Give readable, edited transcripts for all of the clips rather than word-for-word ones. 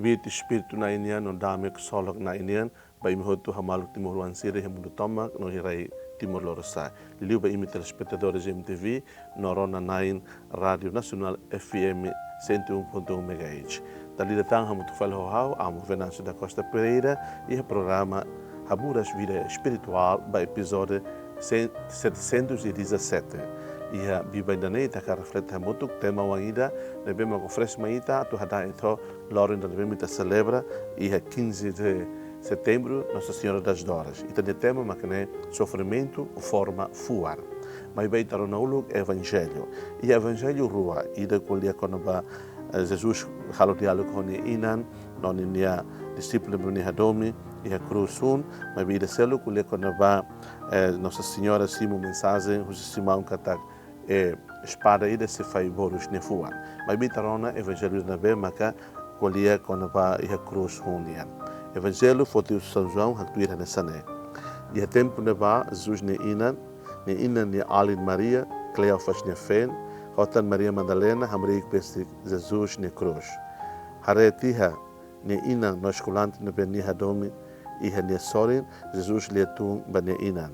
Vida espírito na inian, no dame que solok na inian, ba imi hotu hamaluk timur wansiri hemundo tomak, no hirai timur lorosai. Liu ba imi telespectadores MTV, no Rona 9 Radio Nacional FM 101.1 MHz. Dali datang hamu tufal hohau, amo Venâncio da Costa Pereira, e o programa HABURAS VIDA ESPIRITUÁL, ba episódio 717. E a Bíblia ainda nem está a refletir muito o tema ainda, devemos oferecer mais a tu hadar então, Lauren devemos celebra e a 15 de setembro Nossa Senhora das Dores. E tem tema mas que é sofrimento forma fuar. Mas vai estar no lugar evangelho. E evangelho rua e da colia quando ba Jesus halo diálogo com inan, non inia discípulo buni hadomi e a cruzun, mas vai da celo colia quando ba Nossa Senhora simo mensagem, o simão katak espada ida se faz borus nefuan. Mas bitarona evangelho na be maka kolia quando ba e a cruz unian. Evangelho foi o São João haktuira nessa né. E a tempo ne ba Jesus ne inan ne Alin Maria, Cleofas ne fen, Hotan Maria Madalena, hamrik besti Jesus ne cruz. Haretiha ne inan nos kulante ne beni hadomi e ne sorin Jesus le tung ba ne inan.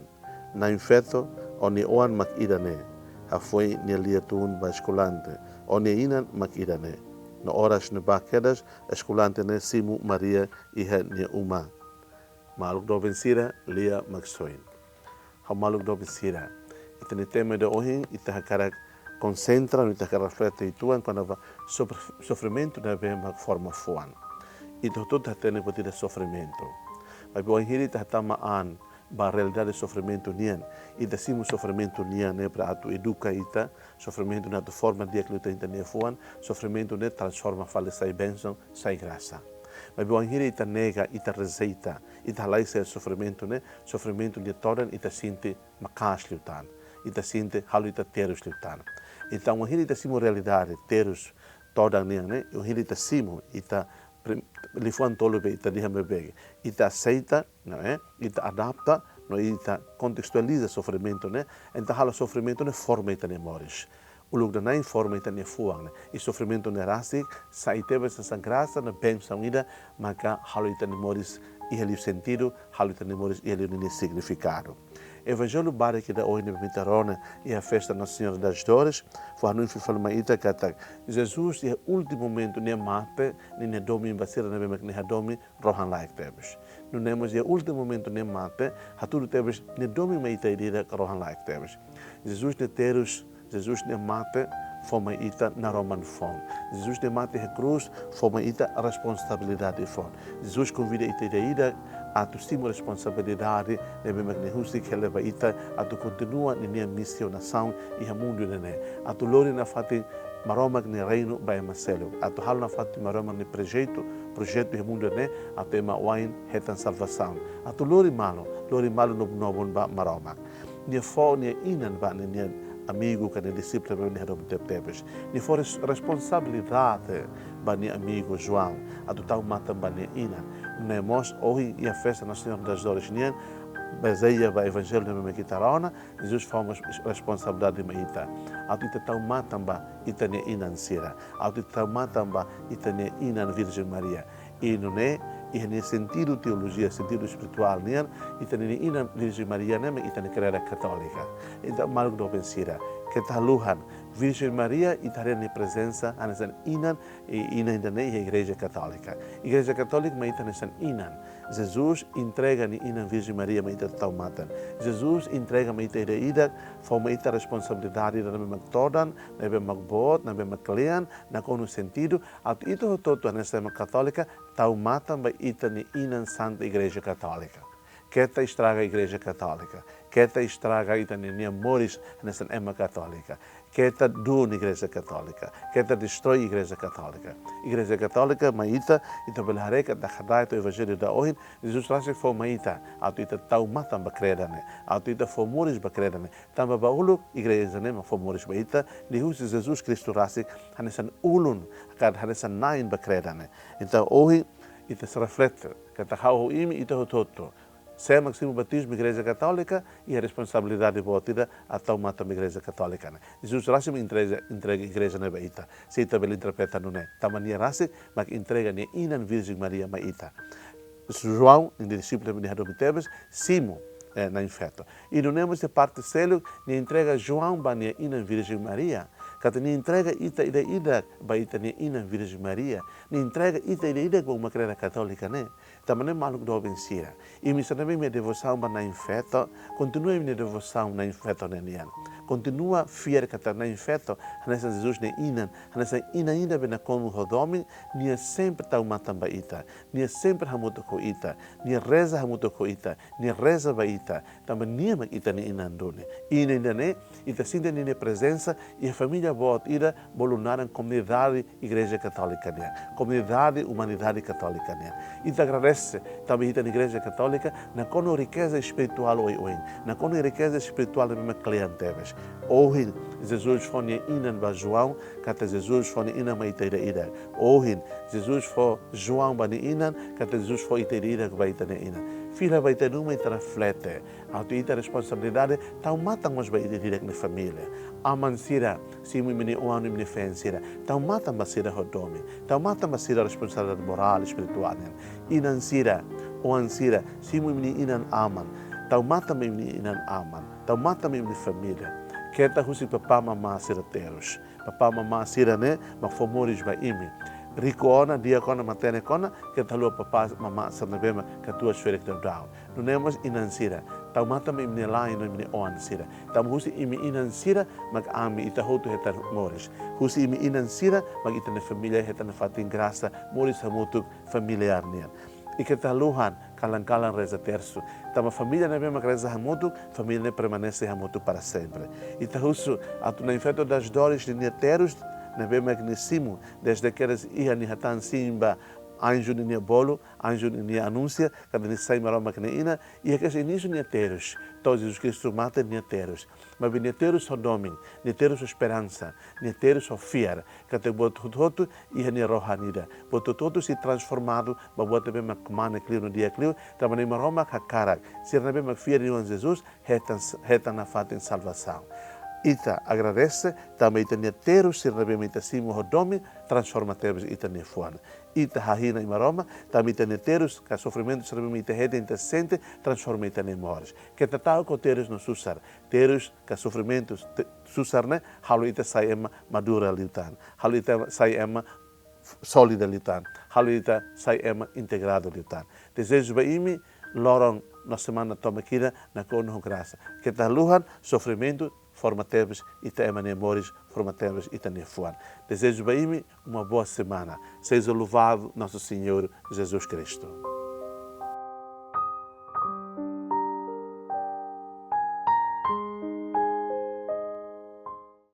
Na infeto oni oan mak idane. Foi ne lia tun ba escolante, one inan mak idane. No horas ne ba quedas, escolante ne simu Maria e ne uma. Maluk do vencira, lia maksoin. Ha maluk do vencira. Ita ne tema de ohin, ita hakara concentra, ita hakara reflete ituan, quando va sofrimento ne be mak forma fuan. Ita tudo hatene potida sofrimento. Mas bo hiri ita hatama an, ba realidade de sofrimento nian e decimo sofrimento nian né para atu educa ita sofrimento na forma de que luta internet fuan sofrimento né transforma fale sai benção sai graça mas bom hiri ita nega ita receita ita lai ser sofrimento de todan ita sinte makas lutan ita sinte halu ita terus lutan então hiri ita simo realidade terus todan nian né o hiri ita simo ita lifuan tolo be ita diha bebege ita aceita não é ita adapta não ita contextualiza sofrimento né então hala sofrimento ne forma ita memórias o lugar na forma ita ne fuang né e sofrimento ne rasik sai teve essa graça na bênção ida maka hala ita memórias e ele sentido hala ita memórias e ele ne significado Evangelho bare que da hoje na Mitarona e a festa Nossa Senhora das Dores, foi anúncio falma ita kata. Jesus é o último momento ne mate, ne domi basira ne bemak ne domi rohan like tebes. No nemos é o último momento ne mate, haturu tebes ne domi meita ida rohan like tebes. Jesus ne terus, Jesus ne mate, forma ita na roman fon. Jesus ne mate a cruz, forma ita a responsabilidade fon. Jesus convida ita ida a tu stimo responsabilidade ne bemak ne husi que leva ita a tu continua ne missionação e a mundo ne a tu lori na fati maromak ne reino by Marcelo a tu hal na fati maromak ne projeto e mundo ne a tema wine hetan salvação a tu lori malo no ba maromak ne fo ne inan ba ne amigo que ne discípulo ne hero tebes ne for responsabilidade ba ne amigo João a tu tau mata ba ne inan nemos hoje e a festa Nossa Senhora das Dores nian baseia ba evangelho na mequitarona Jesus fomos responsabilidade de ita a tu tau mata ba ita ne inan sira a tu tau mata ba ita ne inan Virgem Maria e não é e nesse sentido teologia sentido espiritual nian ita ne inan Virgem Maria ne ita ne crera católica então maluk do pensira que taluhan Virgem Maria e tarene presença anesan inan e inan da ne Igreja Católica mas ita nesan inan Jesus entrega ni inan Virgem Maria mas ita tau matan Jesus entrega mas ita ida forma ita responsabilidade da me todan na be magbot na be maklean na kono sentido at ito toto anesan católica tau matan ba ita ni inan Santa Igreja Católica Queta estraga a Igreja Católica, queta estraga a itania moris nessa ema católica, queta duna Igreja Católica, queta destrói a Igreja Católica. Igreja Católica, maita, ita belhareka da hadai to Evangelho da ohin, Jesus traz for maita, atu ita tau matam bakredane, atu ita for moris bakredane, tamba baulu Igreja nema for moris baita, lihus Jesus Cristo rasik, hanesan ulun, kad hanesan nain bakredane. Então ohin ita se reflete, kata hau imi ita hototo. Sema que o batismo Igreja Católica e a responsabilidade botida a tal mata a Igreja Católica. Jesus rasa me entrega Igreja na baita. Se também interpreta não é. Tamania rasa mas entrega ne inan Virgem Maria maita. João, em discípulo de Hadomitebes, Simo na infeto. E não temos de parte celo ne entrega João bania inan Virgem Maria. Kata ni entrega ida baita ni inan Virgem Maria. Ni entrega ida com uma crera católica né. Também maluco do vencida. E me também minha devoção na infeto, continua minha devoção na infeto nenian. Continua fiel kata na infeto, nessa Jesus ne inan, nessa ina bena como rodomi, ni sempre tau matam baita, ni sempre hamuto ko ita, ni reza hamuto ko ita, ni reza baita, também ni mak ita ni inan done. Ina ne, ita sinta ni presença e a família bot ida bolunaran comunidade Igreja Católica né, comunidade humanidade católica né. Ita agradece também ita na Igreja Católica na cono riqueza espiritual oi, na cono riqueza espiritual da minha clientela. Hoje, Jesus foi inan ba João, kata Jesus foi inan ma iteira ida. Hoje, Jesus foi João ba ni inan, kata Jesus foi iteira ida ba ita ne inan. Filha vai ter uma e reflete. A tua responsabilidade, tão matang mas vai ida na família. Amansira, se me meni o ano me defensira, tão matang basira hodomi, tão matang basira responsabilidade moral espiritual. Inansira, o ansira, se me meni inan aman, tão matang me meni inan aman, tão matang me meni família. Kita husi papa mama sira teros. Papa mama sira ne, ma fomoris ba imi. Rico ona, dia kona, matene kona, kita lua papa mama sana bema, katua sferik da down. No nemos inansira. Tau mata me imne la ino imne oan sira. Tau husi imi inansira, mag ami ita hotu heta moris. Husi imi inansira, mag ita ne familia heta ne fatin grasa, moris hamutuk familiar nian. E que taluhan kalang-kalang reza terço. Tama família na mesma reza hamutu, família permanece hamutu para sempre. E tahusu atu na infeto das dores de neteros na mesma gnissimo desde aqueles ia ni hatan simba anjo ni bolo, anjo ni anuncia, cada ni sai maroma kneina e aqueles início neteros. Todos Jesus Cristo mata neteros. Mas neteros só doming, neteros esperança, neteros só fiar. Kate boto todo e ni rohanida. Boto todo se transformado, mas boto bem macmane clio no dia clio, também maroma kakara. Se na bem fiar em Jesus, retan na fatem salvação. Ita agradece, também ita neteros, se na bem ita simo hodomi, transformatevos ita nefuana. Ita hahina em maroma, também ita neteros, que sofrimento se na bem ita rede ita sente, transforma ita nemores. Que tatau ko teros no susar, teros que sofrimento susar ne, halu ita sai ema madura liutan, halu ita sai ema sólida liutan, halu ita sai ema integrado liutan. Desejo baimi, lorong na semana toma kira na kono graça. Que taluhan sofrimento formatevos e tema memórias formatevos e tanefuan. Desejo bem uma boa semana. Seja louvado nosso Senhor Jesus Cristo.